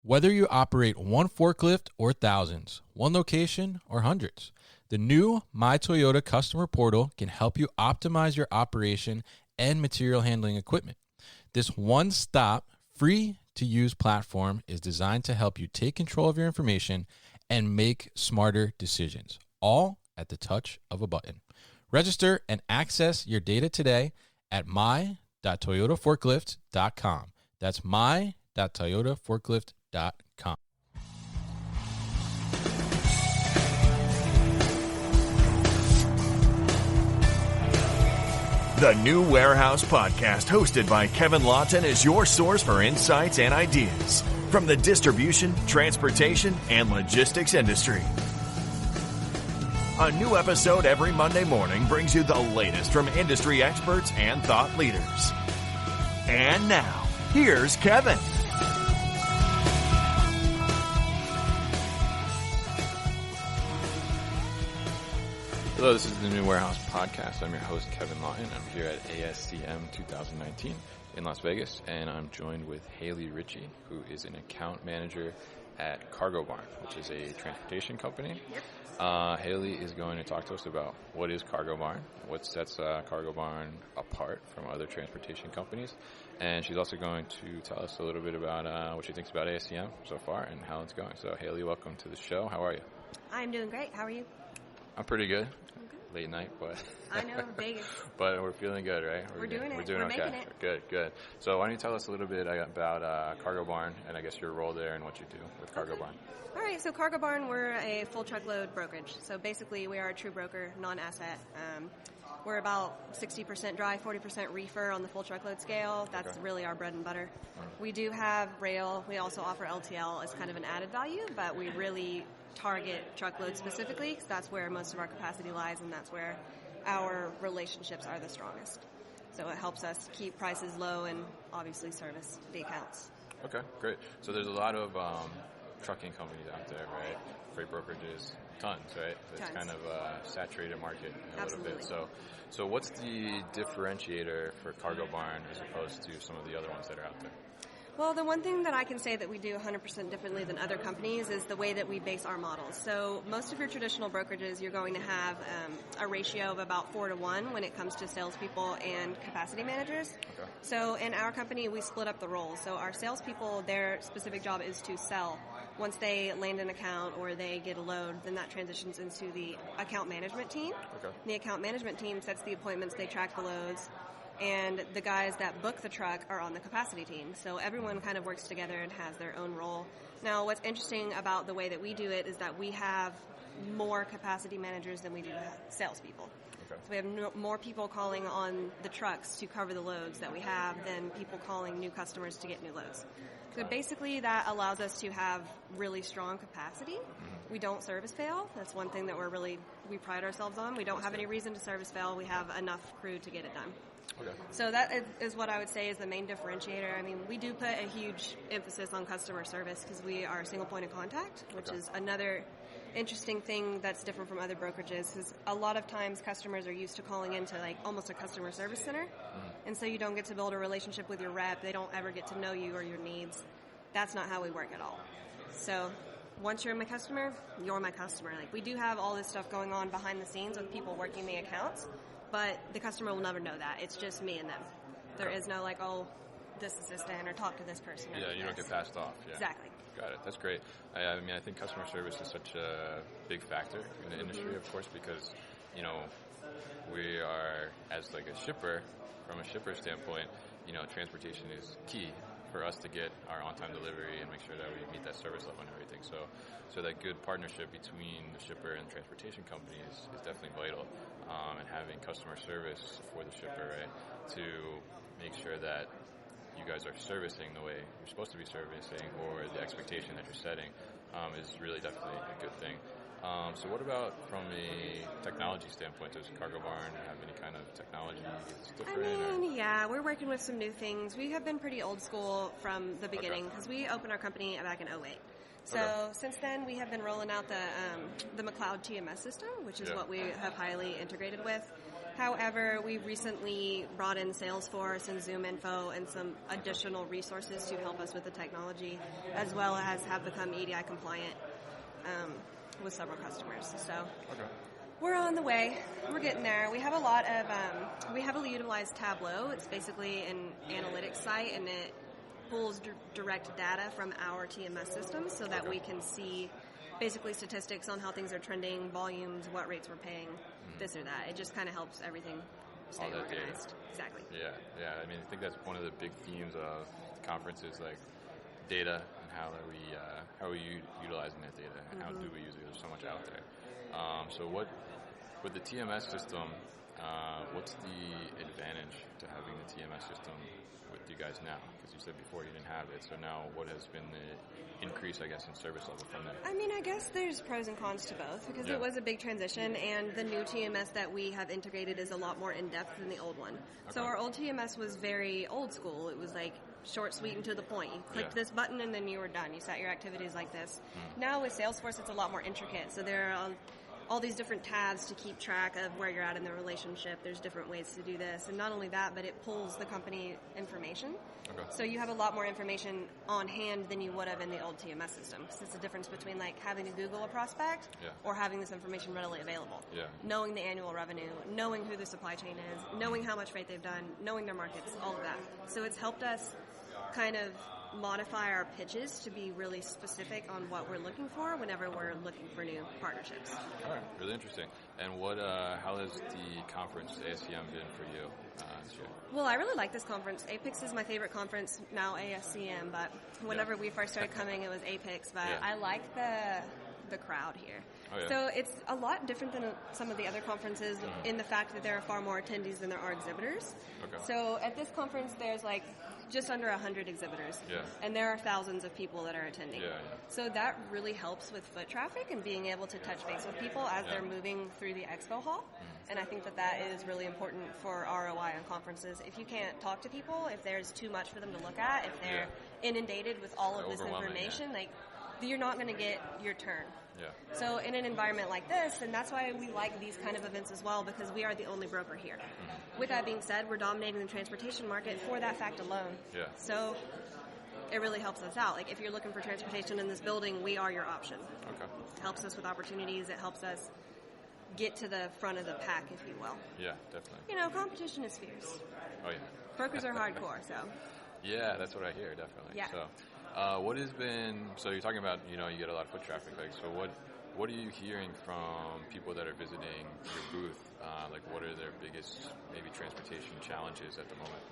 Whether you operate one forklift or thousands, one location or hundreds, the new My Toyota customer portal can help you optimize your operation and material handling equipment. This one-stop, free-to-use platform is designed to help you take control of your information and make smarter decisions, all at the touch of a button. Register and access your data today at my.toyotaforklift.com. That's my.toyotaforklift.com. The New Warehouse Podcast, hosted by Kevin Lawton, is your source for insights and ideas from the distribution, transportation, and logistics industry. A new episode every Monday morning brings you the latest from industry experts and thought leaders. And now, here's Kevin. Hello, this is the New Warehouse Podcast. I'm your host, Kevin Lawton. I'm here at ASCM 2019 in Las Vegas, and I'm joined with Haylie Ritchie, who is an account manager at Cargobarn, which is a transportation company. Haylie is going to talk to us about what is Cargobarn, what sets Cargobarn apart from other transportation companies, and she's also going to tell us a little bit about what she thinks about ASCM so far and how it's going. So, Haylie, welcome to the show. How are you? I'm doing great. How are you? I'm pretty good. Late night, but I know, Vegas. But we're feeling good, right? We're doing it. We're doing okay. Making it. Good. So why don't you tell us a little bit about Cargobarn and I guess your role there and what you do with Cargobarn. All right, so Cargobarn, we're a full truckload brokerage. So basically we are a true broker, non-asset. We're about 60% dry, 40% reefer on the full truckload scale. That's really our bread and butter. We do have rail. We also offer LTL as kind of an added value, but we really target truckload specifically because that's where most of our capacity lies and that's where our relationships are the strongest. So it helps us keep prices low and obviously service the accounts. Okay, great. So there's a lot of trucking companies out there, right? Freight brokerages, tons, right? It's Tons. kind of a saturated market a Absolutely. little bit. So what's the differentiator for Cargobarn as opposed to some of the other ones that are out there? Well, the one thing that I can say that we do 100% differently than other companies is the way that we base our models. So most of your traditional brokerages, you're going to have a ratio of about 4 to 1 when it comes to salespeople and capacity managers. Okay. So in our company, we split up the roles. So our salespeople, their specific job is to sell. Once they land an account or they get a load, then that transitions into the account management team. Okay. The account management team sets the appointments, they track the loads. And the guys that book the truck are on the capacity team. So everyone kind of works together and has their own role. Now, what's interesting about the way that we do it is that we have more capacity managers than we do salespeople. Okay. So we have more people calling on the trucks to cover the loads that we have than people calling new customers to get new loads. So basically that allows us to have really strong capacity. We don't service fail. That's one thing that we pride ourselves on. We don't have any reason to service fail. We have enough crew to get it done. Okay. So that is what I would say is the main differentiator. I mean, we do put a huge emphasis on customer service because we are a single point of contact, which is another interesting thing that's different from other brokerages. Because a lot of times customers are used to calling into like almost a customer service center, and so you don't get to build a relationship with your rep. They don't ever get to know you or your needs. That's not how we work at all. So once you're my customer, you're my customer. Like we do have all this stuff going on behind the scenes with people working the accounts. But the customer will never know that. It's just me and them. There is no like, oh, this assistant or talk to this person. Yeah, you don't get passed off. Yeah. Exactly. Got it. That's great. I mean, I think customer service is such a big factor in the industry, of course, because, you know, we are, as like a shipper, from a shipper standpoint, you know, transportation is key for us to get our on-time delivery and make sure that we meet that service level and everything. So that good partnership between the shipper and the transportation company is definitely vital. And having customer service for the shipper, right, to make sure that you guys are servicing the way you're supposed to be servicing or the expectation that you're setting is really definitely a good thing. So what about from a technology standpoint? Does Cargobarn have any kind of technology that's different? I mean, yeah, we're working with some new things. We have been pretty old school from the beginning because we opened our company back in 2008. So since then, we have been rolling out the McLeod TMS system, which is what we have highly integrated with. However, we recently brought in Salesforce and Zoom Info and some additional resources to help us with the technology, as well as have become EDI compliant with several customers. So we're on the way. We're getting there. We have a lot of, we heavily utilize Tableau. It's basically an analytics site, and it pulls direct data from our TMS systems so that we can see basically statistics on how things are trending, volumes, what rates we're paying, this or that. It just kind of helps everything stay organized. Data. Exactly. Yeah. I mean, I think that's one of the big themes of conferences, like data and how are we utilizing that data and how do we use it? There's so much out there. So with the TMS system, what's the advantage to having the TMS system with you guys now? Because you said before you didn't have it. So now what has been the increase, I guess, in service level from there? I mean, I guess there's pros and cons to both because it was a big transition, and the new TMS that we have integrated is a lot more in-depth than the old one. So our old TMS was very old school. It was like short, sweet, and to the point. You clicked this button and then you were done. You set your activities like this. Now with Salesforce, it's a lot more intricate. So there are all these different tabs to keep track of where you're at in the relationship. There's different ways to do this. And not only that, but it pulls the company information. So you have a lot more information on hand than you would have in the old TMS system. So it's the difference between like having to Google a prospect or having this information readily available. Knowing the annual revenue, knowing who the supply chain is, knowing how much freight they've done, knowing their markets, all of that. So it's helped us kind of modify our pitches to be really specific on what we're looking for whenever we're looking for new partnerships. All right, really interesting. And how has the conference ASCM been for you this year? Well, I really like this conference. APIX is my favorite conference, now ASCM, but whenever we first started coming, it was APIX. But I like the crowd here. So it's a lot different than some of the other conferences in the fact that there are far more attendees than there are exhibitors. So at this conference, there's like just under 100 exhibitors, and there are thousands of people that are attending. So that really helps with foot traffic and being able to touch base with people as they're moving through the expo hall. And I think that is really important for ROI on conferences. If you can't talk to people, if there's too much for them to look at, if they're inundated with all of this information, like you're not going to get your turn. So in an environment like this, and that's why we like these kind of events as well, because we are the only broker here. With that being said, we're dominating the transportation market for that fact alone. So it really helps us out. Like if you're looking for transportation in this building, we are your option. It helps us with opportunities. It helps us get to the front of the pack, if you will. Yeah, definitely. You know, competition is fierce. Oh, yeah. Brokers are hardcore, so. Yeah, that's what I hear, definitely. Yeah. So, what has been, so you're talking about, you get a lot of foot traffic, like, so what are you hearing from people that are visiting your booth? Like, what are their biggest, maybe, transportation challenges at the moment?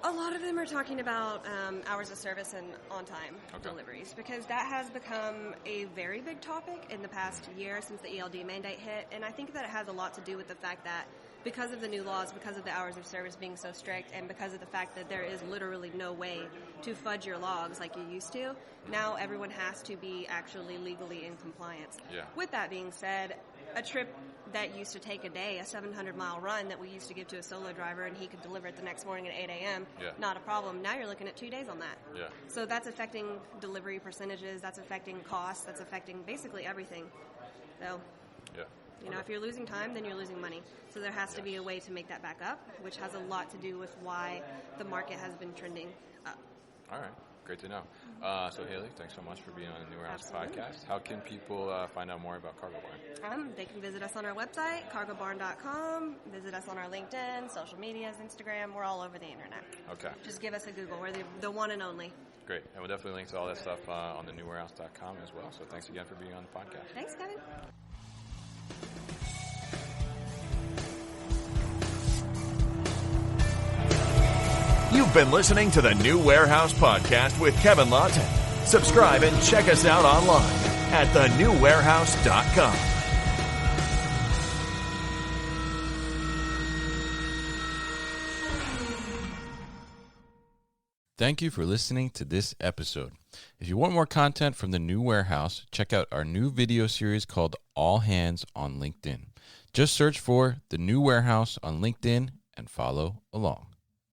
A lot of them are talking about hours of service and on-time deliveries, because that has become a very big topic in the past year since the ELD mandate hit, and I think that it has a lot to do with the fact that because of the new laws, because of the hours of service being so strict, and because of the fact that there is literally no way to fudge your logs like you used to, now everyone has to be actually legally in compliance. With that being said, a trip that used to take a day, a 700-mile run that we used to give to a solo driver and he could deliver it the next morning at 8 a.m., not a problem. Now you're looking at 2 days on that. So that's affecting delivery percentages, that's affecting costs, that's affecting basically everything. So, if you're losing time, then you're losing money. So there has to be a way to make that back up, which has a lot to do with why the market has been trending up. All right. Great to know. So, Haylie, thanks so much for being on the New Warehouse podcast. How can people find out more about Cargobarn? They can visit us on our website, cargobarn.com, visit us on our LinkedIn, social medias, Instagram. We're all over the internet. Just give us a Google. We're the one and only. Great. And we'll definitely link to all that stuff on the newwarehouse.com as well. So thanks again for being on the podcast. Thanks, Kevin. You've been listening to the New Warehouse Podcast with Kevin Lawton. Subscribe and check us out online at thenewwarehouse.com. Thank you for listening to this episode. If you want more content from the New Warehouse, check out our new video series called All Hands on LinkedIn. Just search for the New Warehouse on LinkedIn and follow along.